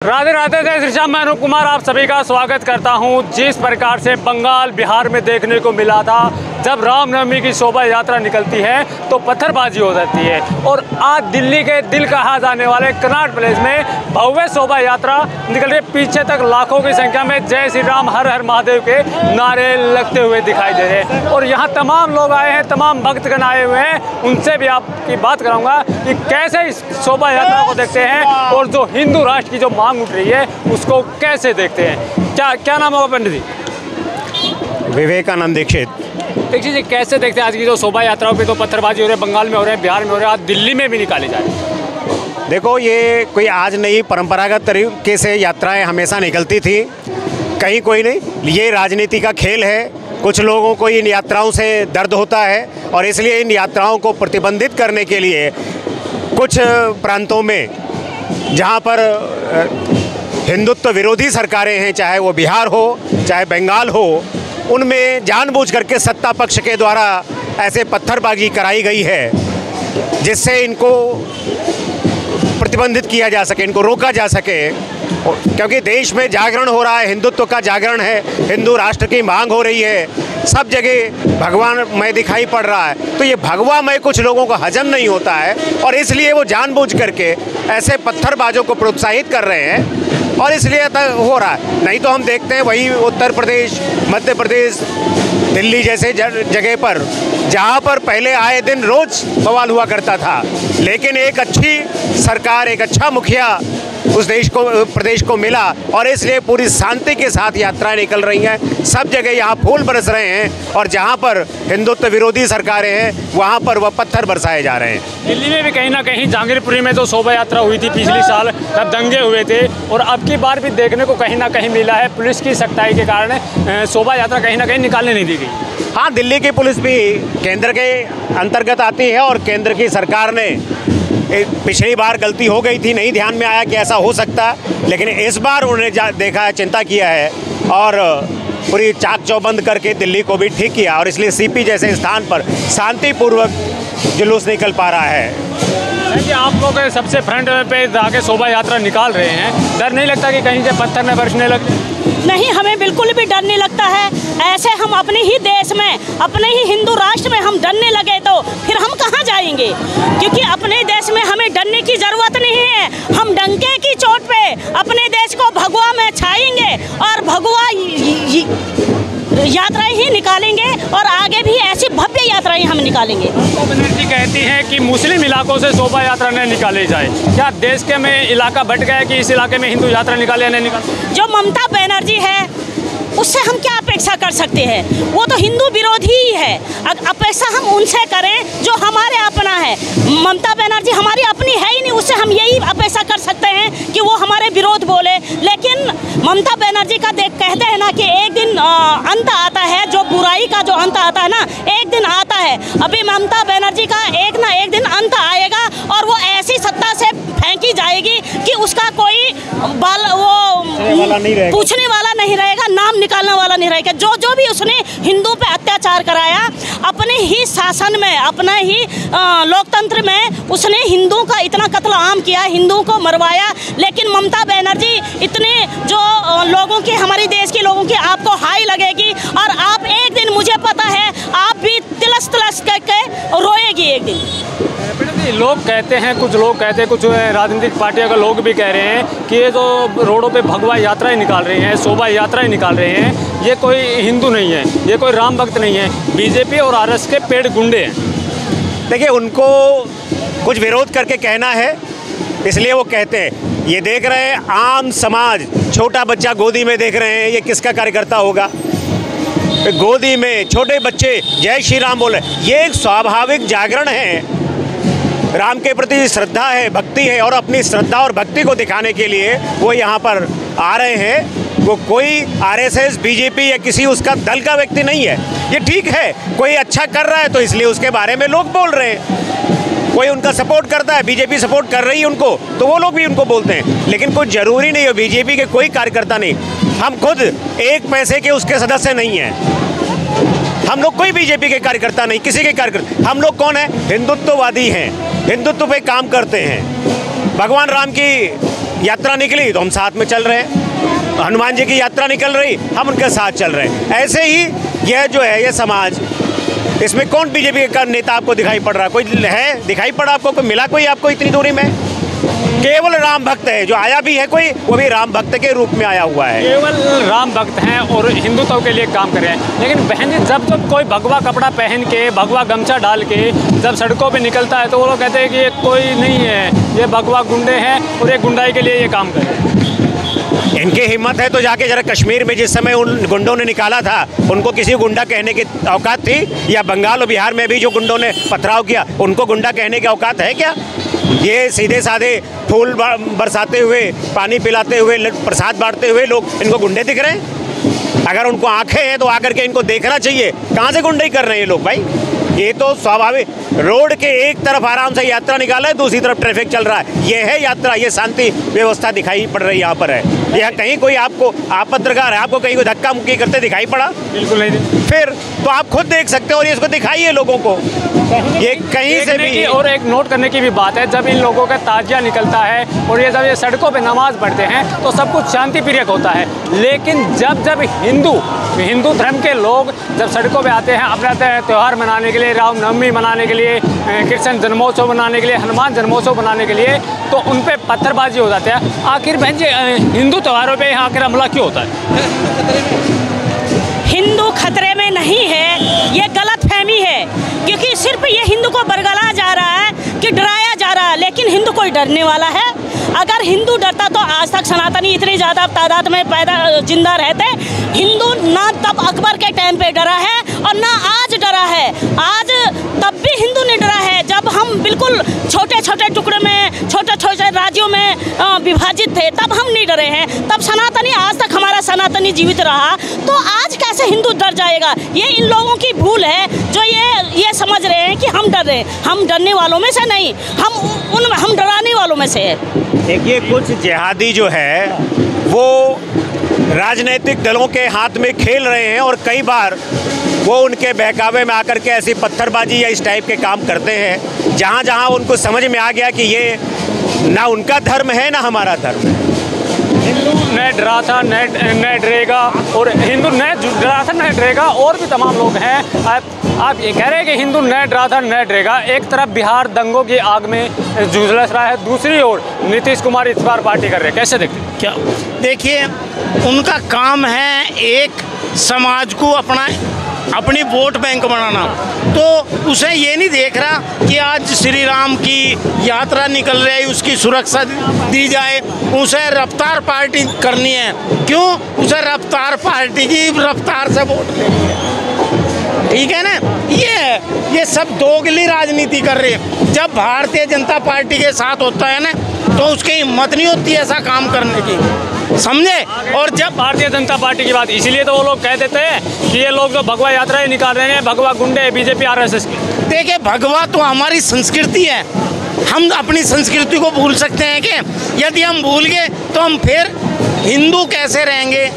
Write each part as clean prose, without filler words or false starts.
राधे राधे जय श्री श्याम। मैं अनूप कुमार आप सभी का स्वागत करता हूं। जिस प्रकार से बंगाल बिहार में देखने को मिला था, जब रामनवमी की शोभा यात्रा निकलती है तो पत्थरबाजी हो जाती है, और आज दिल्ली के दिल कहा जाने वाले कनॉट प्लेस में भव्य शोभा यात्रा निकल रही। पीछे तक लाखों की संख्या में जय श्री राम हर हर महादेव के नारे लगते हुए दिखाई दे रहे हैं। और यहाँ तमाम लोग आए हैं, तमाम भक्तगण आए हुए हैं। उनसे भी आपकी बात कराऊंगा कि कैसे इस शोभा यात्रा को देखते हैं और जो हिंदू राष्ट्र की जो मांग उठ रही है उसको कैसे देखते हैं। क्या नाम होगा पंडित जी? विवेकानंद दीक्षित। दीक्षित जी, कैसे देखते हैं आज की जो शोभा यात्राओं पे तो पत्थरबाजी हो रही है, बंगाल में हो रहे हैं, बिहार में हो रहे हैं, आज दिल्ली में भी निकाले जा रहे हैं। देखो, ये कोई आज नहीं, परंपरागत तरीके से यात्राएं हमेशा निकलती थी, कहीं कोई नहीं। ये राजनीति का खेल है। कुछ लोगों को इन यात्राओं से दर्द होता है और इसलिए इन यात्राओं को प्रतिबंधित करने के लिए कुछ प्रांतों में जहाँ पर हिंदुत्व विरोधी सरकारें हैं, चाहे वो बिहार हो चाहे बंगाल हो, उनमें जानबूझ करके सत्ता पक्ष के द्वारा ऐसे पत्थरबाजी कराई गई है जिससे इनको प्रतिबंधित किया जा सके, इनको रोका जा सके। क्योंकि देश में जागरण हो रहा है, हिंदुत्व का जागरण है, हिंदू राष्ट्र की मांग हो रही है, सब जगह भगवानमय दिखाई पड़ रहा है। तो ये भगवामय कुछ लोगों को हजम नहीं होता है और इसलिए वो जानबूझ करके ऐसे पत्थरबाजों को प्रोत्साहित कर रहे हैं और इसलिए हो रहा है। नहीं तो हम देखते हैं वही उत्तर प्रदेश, मध्य प्रदेश, दिल्ली जैसे जगह पर जहाँ पर पहले आए दिन रोज बवाल हुआ करता था, लेकिन एक अच्छी सरकार, एक अच्छा मुखिया उस प्रदेश को मिला और इसलिए पूरी शांति के साथ यात्राएं निकल रही हैं। सब जगह यहाँ फूल बरस रहे हैं और जहाँ पर हिंदुत्व विरोधी सरकारें हैं वहाँ पर वह पत्थर बरसाए जा रहे हैं। दिल्ली में भी कहीं ना कहीं जहांगीरपुरी में जो शोभा यात्रा हुई थी पिछले साल, तब दंगे हुए थे और अब की बार भी देखने को कहीं ना कहीं मिला है पुलिस की सख्ताई के कारण शोभा यात्रा कहीं ना कहीं निकालने नहीं दी गई। हाँ, दिल्ली की पुलिस भी केंद्र के अंतर्गत आती है और केंद्र की सरकार ने पिछली बार गलती हो गई थी, नहीं ध्यान में आया कि ऐसा हो सकता, लेकिन इस बार उन्होंने देखा है, चिंता किया है और पूरी चाक चौबंद करके दिल्ली को भी ठीक किया और इसलिए सीपी जैसे स्थान पर शांतिपूर्वक जुलूस निकल पा रहा है। कि आप लोग सबसे फ्रंट पे जाके शोभा यात्रा निकाल रहे हैं, डर नहीं लगता कि कहीं से पत्थर न बरसने लगे? नहीं, हमें बिल्कुल भी डर नहीं लगता है। ऐसे हम अपने ही देश में, अपने ही हिंदू राष्ट्र में हम डरने लगे तो फिर हम कहाँ जाएंगे? क्योंकि अपने देश में हमें डरने की जरूरत नहीं है। हम डंके की चोट पे अपने देश को भगवा में छाएंगे और भगवा यात्राएं ही निकालेंगे और आगे भी ऐसी भव्य यात्राएं हम निकालेंगे। ममता बनर्जी कहती हैं कि मुस्लिम इलाकों से शोभा यात्रा न निकाली जाए। क्या देश के में इलाका बट गया कि इस इलाके में हिंदू यात्रा निकाले या नहीं निकाले? जो ममता बनर्जी है उससे हम क्या अपेक्षा कर सकते हैं? वो तो हिंदू विरोधी ही है। अपेक्षा हम उनसे करें जो हमारे अपना है। ममता बनर्जी हमारी अपनी है ही नहीं, उससे हम यही अपेक्षा कर सकते हैं कि वो हमारे विरोध बोले। लेकिन ममता बनर्जी का कहते हैं ना कि एक दिन अंत आता है, जो बुराई का जो अंत आता है ना, एक दिन आता है। अभी ममता बनर्जी का एक ना एक दिन अंत आएगा और वो ऐसी सत्ता से फेंकी जाएगी कि उसका कोई पूछने वाला नहीं रहेगा, नाम निकालने वाला नहीं रहेगा। जो भी उसने हिंदू पे अत्याचार कराया, अपने ही शासन में, अपने ही लोकतंत्र में उसने हिंदू का इतना कत्ल आम किया, हिंदू को मरवाया। लेकिन ममता बनर्जी इतने जो लोगों की, हमारे देश के लोगों की आपको हाई लगेगी और आप एक दिन, मुझे पता है, आप भी तिलस तिलस करके रोएगी एक दिन। लोग कहते हैं, कुछ लोग कहते हैं, कुछ राजनीतिक पार्टियों के लोग भी कह रहे हैं कि ये जो रोडों पे भगवा यात्राएं निकाल रहे हैं, शोभा यात्राएं निकाल रहे हैं, ये कोई हिंदू नहीं है, ये कोई राम भक्त नहीं है, बीजेपी और आरएस के पेड़ गुंडे हैं। देखिए, उनको कुछ विरोध करके कहना है, इसलिए वो कहते हैं। ये देख रहे हैं आम समाज, छोटा बच्चा गोदी में देख रहे हैं, ये किसका कार्यकर्ता होगा? गोदी में छोटे बच्चे जय श्री राम बोल रहे, ये एक स्वाभाविक जागरण है। राम के प्रति श्रद्धा है, भक्ति है और अपनी श्रद्धा और भक्ति को दिखाने के लिए वो यहाँ पर आ रहे हैं। वो कोई आरएसएस, बीजेपी या किसी उसका दल का व्यक्ति नहीं है। ये ठीक है, कोई अच्छा कर रहा है तो इसलिए उसके बारे में लोग बोल रहे हैं। कोई उनका सपोर्ट करता है, बीजेपी सपोर्ट कर रही है उनको, तो वो लोग भी उनको बोलते हैं। लेकिन कोई ज़रूरी नहीं है, बीजेपी के कोई कार्यकर्ता नहीं। हम खुद एक पैसे के उसके सदस्य नहीं हैं। हम लोग कोई बीजेपी के कार्यकर्ता नहीं, किसी के कार्यकर्ता। हम लोग कौन है? हिंदुत्ववादी हैं, हिंदुत्व पे काम करते हैं। भगवान राम की यात्रा निकली तो हम साथ में चल रहे हैं, हनुमान जी की यात्रा निकल रही हम उनके साथ चल रहे हैं। ऐसे ही यह जो है ये समाज, इसमें कौन बीजेपी का नेता आपको दिखाई पड़ रहा है? कोई है दिखाई पड़ा आपको? कोई मिला कोई आपको इतनी दूरी में? केवल राम भक्त है, जो आया भी है कोई वो भी राम भक्त के रूप में आया हुआ है। केवल राम भक्त हैं और हिंदुत्व के लिए काम कर रहे हैं। लेकिन बहन जी, जब जब कोई भगवा कपड़ा पहन के, भगवा गमछा डाल के जब सड़कों पे निकलता है तो वो लोग कहते हैं कि ये कोई नहीं है, ये भगवा गुंडे हैं और ये गुंडाई के लिए ये काम कर रहे हैं। इनकी हिम्मत है तो जाके जरा कश्मीर में जिस समय उन गुंडों ने निकाला था, उनको किसी गुंडा कहने की औकात थी? या बंगाल और बिहार में भी जो गुंडों ने पथराव किया उनको गुंडा कहने की औकात है क्या? ये सीधे साधे फूल बरसाते हुए, पानी पिलाते हुए, प्रसाद बांटते हुए लोग इनको गुंडे दिख रहे हैं? अगर उनको आंखें हैं तो आकर के इनको देखना चाहिए, कहाँ से गुंडाई कर रहे हैं ये लोग भाई? ये तो स्वाभाविक, रोड के एक तरफ आराम से यात्रा निकाला है, दूसरी तरफ ट्रैफिक चल रहा है, ये है यात्रा, ये शांति व्यवस्था दिखाई पड़ रही यहाँ पर है। यह कहीं कोई आपको, आप पत्रकार है, आपको कहीं कोई धक्का मुक्की करते दिखाई पड़ा? बिल्कुल नहीं। फिर तो आप खुद देख सकते हो और इसको दिखाइए लोगों को, ये कहीं से भी। और एक नोट करने की भी बात है, जब इन लोगों का ताजिया निकलता है और ये जब ये सड़कों पे नमाज पढ़ते हैं तो सब कुछ शांति प्रियक होता है। लेकिन जब जब हिंदू धर्म के लोग जब सड़कों पे आते हैं अपना त्यौहार मनाने के लिए, रामनवमी मनाने के लिए, कृष्ण जन्मोत्सव मनाने के लिए, हनुमान जन्मोत्सव मनाने के लिए, तो उन पे पत्थरबाजी हो जाती है। आखिर बहन जी, हिंदू त्योहारों पे यहाँ आखिर हमला क्यों होता है? हिंदू खतरे में नहीं है, ये गलत फहमी है, क्योंकि सिर्फ ये हिंदू को बरगलाया जा रहा है कि डराया जा रहा है, लेकिन हिंदू कोई डरने वाला है? अगर हिंदू डरता तो आज तक सनातनी इतनी ज़्यादा तादाद में जिंदा रहते। हिंदू ना तब अकबर के टाइम पे डरा है और ना आज डरा है। आज तब भी हिंदू नहीं डरा है जब हम बिल्कुल छोटे छोटे टुकड़े में, छोटे छोटे राज्यों में विभाजित थे, तब हम नहीं डरे हैं। तब सनातनी, आज तक हमारा सनातनी जीवित रहा, तो आज कैसे हिंदू डर जाएगा? ये इन लोगों की भूल है जो ये समझ रहे हैं कि हम डर रहे हैं। हम डरने वालों में से नहीं, हम डराने वालों में से है। देखिए, कुछ जिहादी जो है वो राजनीतिक दलों के हाथ में खेल रहे हैं और कई बार वो उनके बहकावे में आकर के ऐसी पत्थरबाजी या इस टाइप के काम करते हैं जहाँ जहाँ उनको समझ में आ गया कि ये ना उनका धर्म है ना हमारा धर्म है। हिंदू न डरा था न डरेगा, और हिंदू न डरा था न डरेगा, और भी तमाम लोग हैं। आप ये कह रहे हैं कि हिंदू न डरा था न डरेगा। एक तरफ बिहार दंगों की आग में झुलस रहा है, दूसरी ओर नीतीश कुमार इस बार पार्टी कर रहे हैं, कैसे देखते हैं? क्या देखिए, उनका काम है एक समाज को अपनी वोट बैंक बनाना, तो उसे ये नहीं देख रहा कि आज श्री राम की यात्रा निकल रही है, उसकी सुरक्षा दी जाए। उसे रफ्तार पार्टी करनी है। क्यों? उसे रफ्तार पार्टी की रफ्तार से वोट लेनी है, ठीक है ना? ये सब दोगली राजनीति कर रहे हैं। जब भारतीय जनता पार्टी के साथ होता है ना, तो उसकी हिम्मत नहीं होती ऐसा काम करने की, समझे? और जब भारतीय जनता पार्टी की बात, इसीलिए तो वो लोग कह देते हैं कि ये लोग जो भगवा यात्राएं निकाल रहे हैं, भगवा गुंडे बीजेपी आरएसएस की। देखिए, भगवा तो हमारी संस्कृति है, हम अपनी संस्कृति को भूल सकते हैं कि? यदि हम भूल गए तो हम फिर हिंदू कैसे रहेंगे,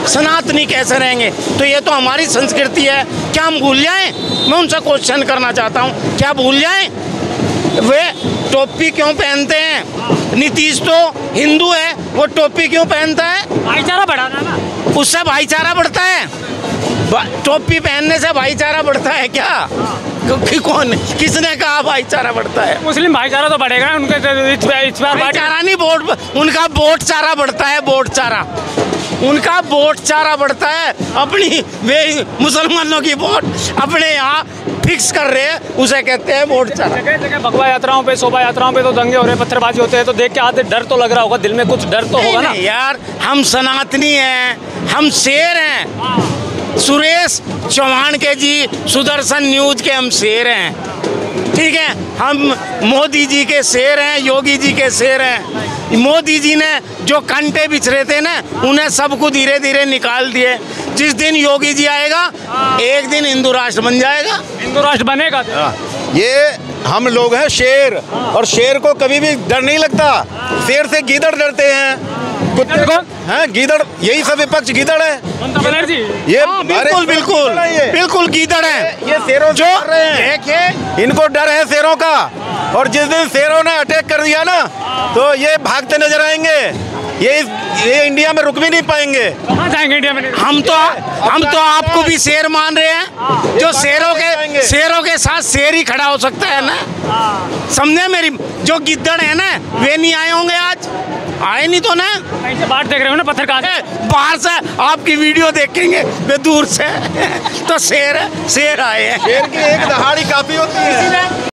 सनातनी कैसे रहेंगे? तो ये तो हमारी संस्कृति है, क्या हम भूल जाएं? मैं उनसे क्वेश्चन करना चाहता हूँ, क्या भूल जाएं? वे टोपी क्यों पहनते हैं? नीतीश तो हिंदू है, वो टोपी क्यों पहनता है? भाईचारा बढ़ाना ना, उससे भाईचारा बढ़ता है? टोपी पहनने से भाईचारा बढ़ता है क्या? कौन, किसने कहा भाईचारा बढ़ता है? मुस्लिम भाईचारा तो बढ़ेगा उनके इस बार। भाईचारा नहीं, उनका वोट चारा बढ़ता है, वोट चारा, उनका वोट चारा बढ़ता है। अपनी वे मुसलमानों की वोट अपने यहाँ फिक्स कर रहे हैं, उसे कहते हैं वोट चारा। जगह भगवा यात्राओं पे, शोभा यात्राओं पे तो दंगे हो रहे, पत्थरबाजी होते हैं, तो देख के आते डर तो लग रहा होगा, दिल में कुछ डर तो होगा ना यार। हम सनातनी हैं, हम शेर हैं। सुरेश चौहान के जी सुदर्शन न्यूज के हम शेर हैं, ठीक है? हम मोदी जी के शेर हैं, योगी जी के शेर हैं। मोदी जी ने जो कंटे बिछरे थे ना, उन्हें सबको धीरे धीरे निकाल दिए। जिस दिन योगी जी आएगा, एक दिन हिंदू राष्ट्र बन जाएगा। हिंदू राष्ट्र बनेगा। ये हम लोग हैं शेर, और शेर को कभी भी डर नहीं लगता। शेर से गीदड़ डरते हैं, कुत्ते को हैं गीदड़, यही सब विपक्ष गीदड़ है। ममता बनर्जी ये बिल्कुल गीदड़ है। ये शेरों जो देखिए, इनको डर है शेरों का। और जिस दिन शेरों ने अटैक कर दिया ना तो ये भागते नजर आएंगे। ये इंडिया में रुक भी नहीं पाएंगे। कहाँ जाएंगे इंडिया में? हम तो आपको भी शेर मान रहे हैं। जो शेरों के साथ शेर ही खड़ा हो सकता है ना, समझे मेरी? जो गिद्दड़ है ना वे नहीं आए होंगे आज, आए नहीं तो ना। कहीं से बाहर देख रहे हो ना, पत्थर कहाँ से? बाहर से आपकी वीडियो देखेंगे वे दूर से तो शेर आए हैं। शेर की एक दहाड़ी काफी होती है।